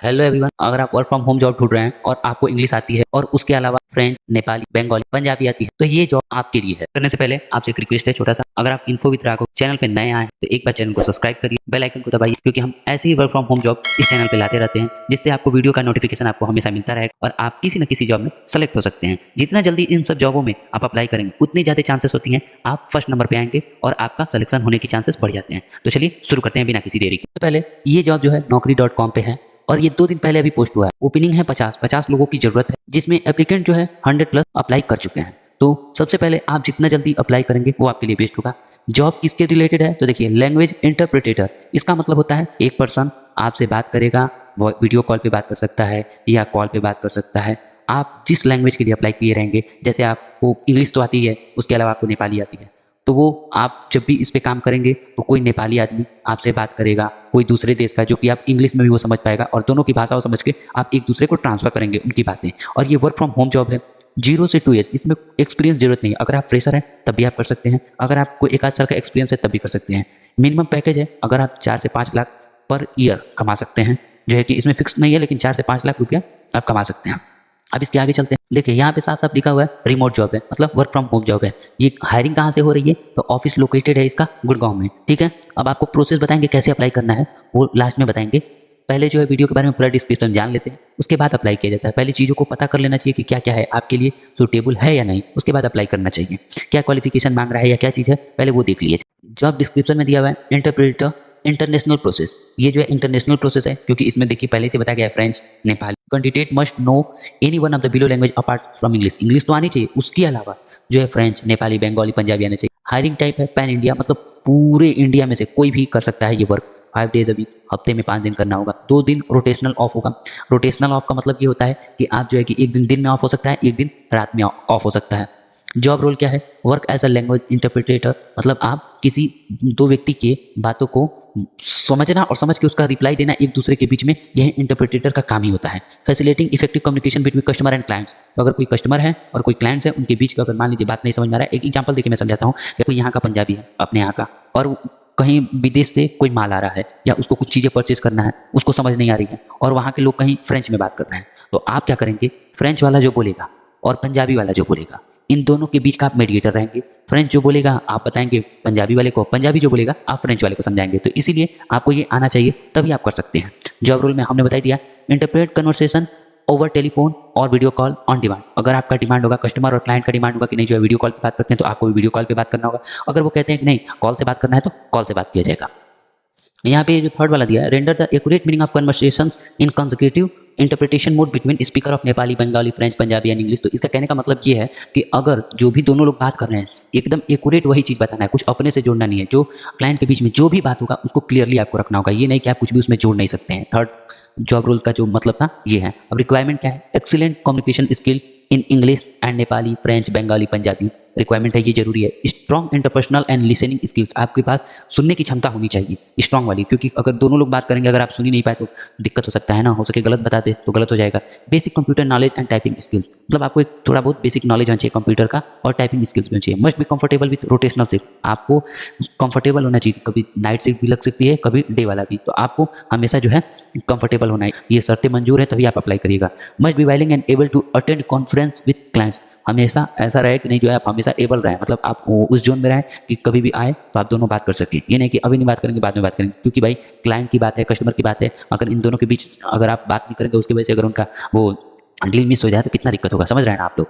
Hello everyone, अगर आप work from home job ढूंढ रहे हैं और आपको इंग्लिश आती है और उसके अलावा फ्रेंच, नेपाली, बंगाली, पंजाबी आती है तो ये जॉब आपके लिए है। करने से पहले आपसे एक रिक्वेस्ट है छोटा सा, अगर आप इन्फो विद राघव चैनल पे नए आए तो एक बार चैनल को सब्सक्राइब करिए, बेल आइकन को दबाइए, क्योंकि हम ऐसे ही वर्क फ्रॉम होम जॉब इस चैनल पे लाते रहते हैं जिससे आपको वीडियो का नोटिफिकेशन आपको हमेशा मिलता रहेगा और आप किसी न किसी जॉब में सेलेक्ट हो सकते हैं। जितना जल्दी इन सब जॉबों में आप अप्लाई करेंगे उतनी ज्यादा चांसेस होती हैं आप फर्स्ट नंबर पे आएंगे और आपका सिलेक्शन होने की चांसेस बढ़ जाते हैं। तो चलिए शुरू करते हैं बिना किसी देरी के। तो पहले ये जॉब जो है naukri.com पे है और ये 2 दिन पहले अभी पोस्ट हुआ है। ओपनिंग है 50 लोगों की जरूरत है, जिसमें एप्लीकेंट जो है 100+ अप्लाई कर चुके हैं। तो सबसे पहले आप जितना जल्दी अप्लाई करेंगे वो आपके लिए बेस्ट होगा। जॉब किसके रिलेटेड है तो देखिए, लैंग्वेज इंटरप्रिटेटर। इसका मतलब होता है एक पर्सन आपसे बात करेगा, वो वीडियो कॉल पे बात कर सकता है या कॉल पे बात कर सकता है। आप जिस लैंग्वेज के लिए अप्लाई किए रहेंगे, जैसे आपको इंग्लिश तो आती है, उसके अलावा आपको नेपाली आती है, तो वो आप जब भी इस पे काम करेंगे तो कोई नेपाली आदमी आपसे बात करेगा, कोई दूसरे देश का, जो कि आप इंग्लिश में भी वो समझ पाएगा और दोनों की भाषाओं समझ के आप एक दूसरे को ट्रांसफर करेंगे उनकी बातें। और ये वर्क फ्रॉम होम जॉब है, 0 से 2 ईयर्स, इसमें एक्सपीरियंस जरूरत नहीं है। अगर आप फ्रेशर हैं तब भी आप कर सकते हैं, अगर आपको 1 आध साल का एक्सपीरियंस है तब भी कर सकते हैं। मिनिमम पैकेज है, अगर आप 4 से 5 लाख पर ईयर कमा सकते हैं, जो है कि इसमें फिक्स नहीं है, लेकिन 4 से 5 लाख रुपया आप कमा सकते हैं। अब इसके आगे चलते हैं। देखिए यहाँ पे साफ साफ लिखा हुआ है रिमोट जॉब है, मतलब वर्क फ्रॉम होम जॉब है। ये हायरिंग कहाँ से हो रही है तो ऑफिस लोकेटेड है इसका गुड़गांव में, ठीक है। अब आपको प्रोसेस बताएंगे कैसे अप्लाई करना है, वो लास्ट में बताएंगे। पहले जो है वीडियो के बारे में पूरा डिस्क्रिप्शन जान लेते हैं, उसके बाद अप्लाई किया जाता है। पहले चीज़ों को पता कर लेना चाहिए कि क्या क्या है आपके लिए सूटेबल है या नहीं, उसके बाद अप्लाई करना चाहिए। क्या क्वालिफिकेशन मांग रहा है या क्या चीज़ है पहले वो देख लीजिए। जॉब डिस्क्रिप्शन में दिया हुआ है इंटरप्रेटर इंटरनेशनल प्रोसेस। ये जो है इंटरनेशनल प्रोसेस है, क्योंकि इसमें देखिए पहले से बताया गया है French, Nepali. Candidate must know any one of the below language apart from English. English तो आनी चाहिए, उसके अलावा जो है फ्रेंच, नेपाली, बंगाली, पंजाबी आना चाहिए। हायरिंग टाइप है पैन इंडिया, मतलब पूरे इंडिया में से कोई भी कर सकता है ये वर्क। 5 डेज अभी हफ्ते में 5 दिन करना होगा, 2 दिन रोटेशनल ऑफ होगा। रोटेशनल ऑफ का मतलब ये होता है कि आप जो है कि एक दिन में ऑफ हो सकता है, एक दिन रात में ऑफ हो सकता है। जॉब रोल क्या है, work as a language interpreter, मतलब आप किसी 2 व्यक्ति के बातों को समझना और समझ के उसका रिप्लाई देना एक दूसरे के बीच में, यह इंटरप्रिटेटर का काम ही होता है। Facilitating effective communication between customer and clients. तो अगर कोई कस्टमर है और कोई क्लाइंट्स है, उनके बीच का अगर मान लीजिए बात नहीं समझ में आ रहा है, एक एग्जांपल देखिए मैं समझाता हूँ कि कोई यहाँ का पंजाबी है अपने यहाँ का, और कहीं विदेश से कोई माल आ रहा है या उसको कुछ चीज़ें परचेज करना है, उसको समझ नहीं आ रही है, और वहाँ के लोग कहीं फ्रेंच में बात कर रहे हैं, तो आप क्या करेंगे, फ्रेंच वाला जो बोलेगा और पंजाबी वाला जो बोलेगा, इन दोनों के बीच का आप मेडिएटर रहेंगे। फ्रेंच जो बोलेगा आप बताएंगे पंजाबी वाले को, पंजाबी जो बोलेगा आप फ्रेंच वाले को समझाएंगे। तो इसीलिए आपको ये आना चाहिए, तभी आप कर सकते हैं। जॉब रोल में हमने बता दिया, इंटरप्रेट कन्वर्सेशन ओवर टेलीफोन और वीडियो कॉल ऑन डिमांड। अगर आपका डिमांड होगा, कस्टमर और क्लाइंट का डिमांड होगा कि नहीं जो है वीडियो कॉल पे बात करते हैं, तो आपको भी वीडियो कॉल पे बात करना होगा। अगर वो कहते हैं कि नहीं कॉल से बात करना है तो कॉल से बात किया जाएगा। यहाँ पे जो थर्ड वाला दिया है, render the accurate meaning of conversations in consecutive interpretation mode between speaker of Nepali, Bengali, French, Punjabi and English. तो इसका कहने का मतलब ये है कि अगर जो भी दोनों लोग बात कर रहे हैं एकदम एक्यूरेट वही चीज़ बताना है, कुछ अपने से जोड़ना नहीं है। जो क्लाइंट के बीच में जो भी बात होगा उसको क्लियरली आपको रखना होगा, ये नहीं कि आप कुछ भी उसमें जोड़ नहीं सकते हैं। थर्ड जॉब रोल का जो मतलब था ये है। अब रिक्वायरमेंट क्या है, excellent communication skill in English and Nepali, French, Bengali, Punjabi requirement है, ये जरूरी है। Strong interpersonal and listening skills, आपके पास सुनने की क्षमता होनी चाहिए स्ट्रॉन्ग वाली, क्योंकि अगर दोनों लोग बात करेंगे, अगर आप सुन ही नहीं पाए तो दिक्कत हो सकता है ना, हो सके गलत बता दे तो गलत हो जाएगा। Basic computer knowledge and typing skills, मतलब आपको एक थोड़ा बहुत बेसिक नॉलेज होना चाहिए कंप्यूटर का और टाइपिंग स्किल्स भी होनी चाहिए। Must be comfortable with rotational shift, आपको कंफर्टेबल होना चाहिए, कभी नाइट शिफ्ट भी लग सकती है, कभी डे वाला भी, तो आपको हमेशा जो है कंफर्टेबल होना है। ये शर्तें मंजूर है तभी आप अप्लाई करिएगा। Must be willing and able to attend conference with clients, हमेशा ऐसा रहे कि नहीं जो है आप हमेशा एबल रहें, मतलब आप उस जोन में रहें कि कभी भी आए तो आप दोनों बात कर सकें। ये नहीं कि अभी नहीं बात करेंगे बाद में बात करेंगे, क्योंकि भाई क्लाइंट की बात है, कस्टमर की बात है, अगर इन दोनों के बीच अगर आप बात नहीं करेंगे उसकी वजह से अगर उनका वो डील मिस हो जाए तो कितना दिक्कत होगा, समझ रहे हैं ना आप लोग।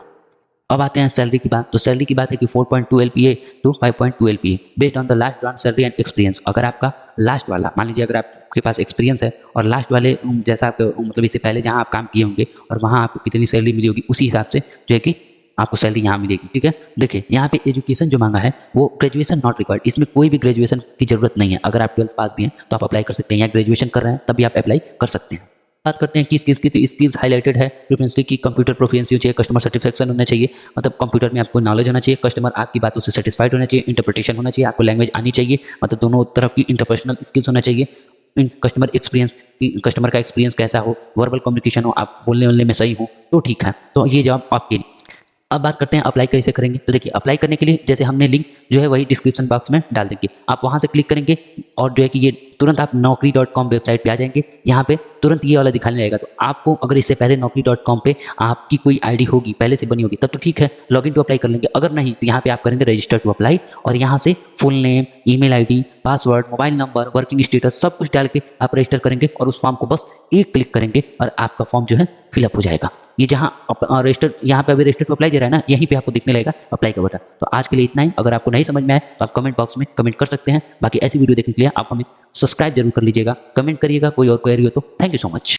अब आते हैं सैलरी की बात। तो सैलरी की बात है कि 4.2 LPA to 5.2 LPA based on the last grant salary and experience. अगर आपका लास्ट वाला, मान लीजिए अगर आपके पास एक्सपीरियंस है और लास्ट वाले जैसा आपके मतलब इससे पहले जहाँ आप काम किए होंगे और वहाँ आपको कितनी सैलरी मिली होगी, उसी हिसाब से जो है कि आपको सैलरी यहाँ मिलेगी, ठीक है। देखिए यहाँ पे एजुकेशन जो मांगा है वो ग्रेजुएशन नॉट रिक्वायर्ड, इसमें कोई भी ग्रेजुएशन की जरूरत नहीं है। अगर आप 12th पास भी हैं तो आप अप्लाई कर सकते हैं, या ग्रेजुएशन कर रहे हैं तब भी आप अप्लाई कर सकते हैं। बात करते हैं कि स्किल्स की, तो स्किल्स हाईलाइटेड है प्रिफरेंसली की कंप्यूटर प्रोफिशिएंसी चाहिए, कस्टमर सेटिस्फेक्शन होना चाहिए, मतलब कंप्यूटर में आपको नॉलेज होना चाहिए, कस्टमर आपकी बातों से सेटिस्फाइड होना चाहिए, इंटरप्रिटेशन होना चाहिए, आपको लैंग्वेज आनी चाहिए, मतलब दोनों तरफ की इंटरपर्सनल स्किल्स होना चाहिए, कस्टमर एक्सपीरियंस, कस्टमर का एक्सपीरियंस कैसा हो, वर्बल कम्युनिकेशन हो, आप बोलने में सही हो, तो ठीक है। तो ये जॉब आपके लिए। अब बात करते हैं अप्लाई कैसे करेंगे। तो देखिए अप्लाई करने के लिए जैसे हमने लिंक जो है वही डिस्क्रिप्शन बॉक्स में डाल देंगे, आप वहां से क्लिक करेंगे और जो है कि ये तुरंत आप naukri.com वेबसाइट पे आ जाएंगे। यहाँ पे तुरंत ये वाला दिखाने लगेगा। तो आपको अगर इससे पहले naukri.com पे आपकी कोई आईडी होगी, पहले से बनी होगी, तब तो ठीक है, लॉगिन टू अप्लाई कर लेंगे। अगर नहीं तो यहाँ पे आप करेंगे रजिस्टर टू अप्लाई और यहाँ से full name, email ID, password, mobile number, working status सब कुछ डाल के आप रजिस्टर करेंगे और उस फॉर्म को बस एक क्लिक करेंगे और आपका फॉर्म जो है फिलअप हो जाएगा। ये जहाँ रजिस्टर, यहाँ पे अभी रजिस्टर टू अप्लाई दे रहा है ना, यहीं पे आपको दिखने लगेगा अप्लाई का बटन। तो आज के लिए इतना ही। अगर आपको नहीं समझ में आए तो आप कमेंट बॉक्स में कमेंट कर सकते हैं। बाकी ऐसी वीडियो देखने के लिए आप हमें सब्सक्राइब जरूर कर लीजिएगा, कमेंट करिएगा, कोई और क्वेरी हो तो। Thank you so much.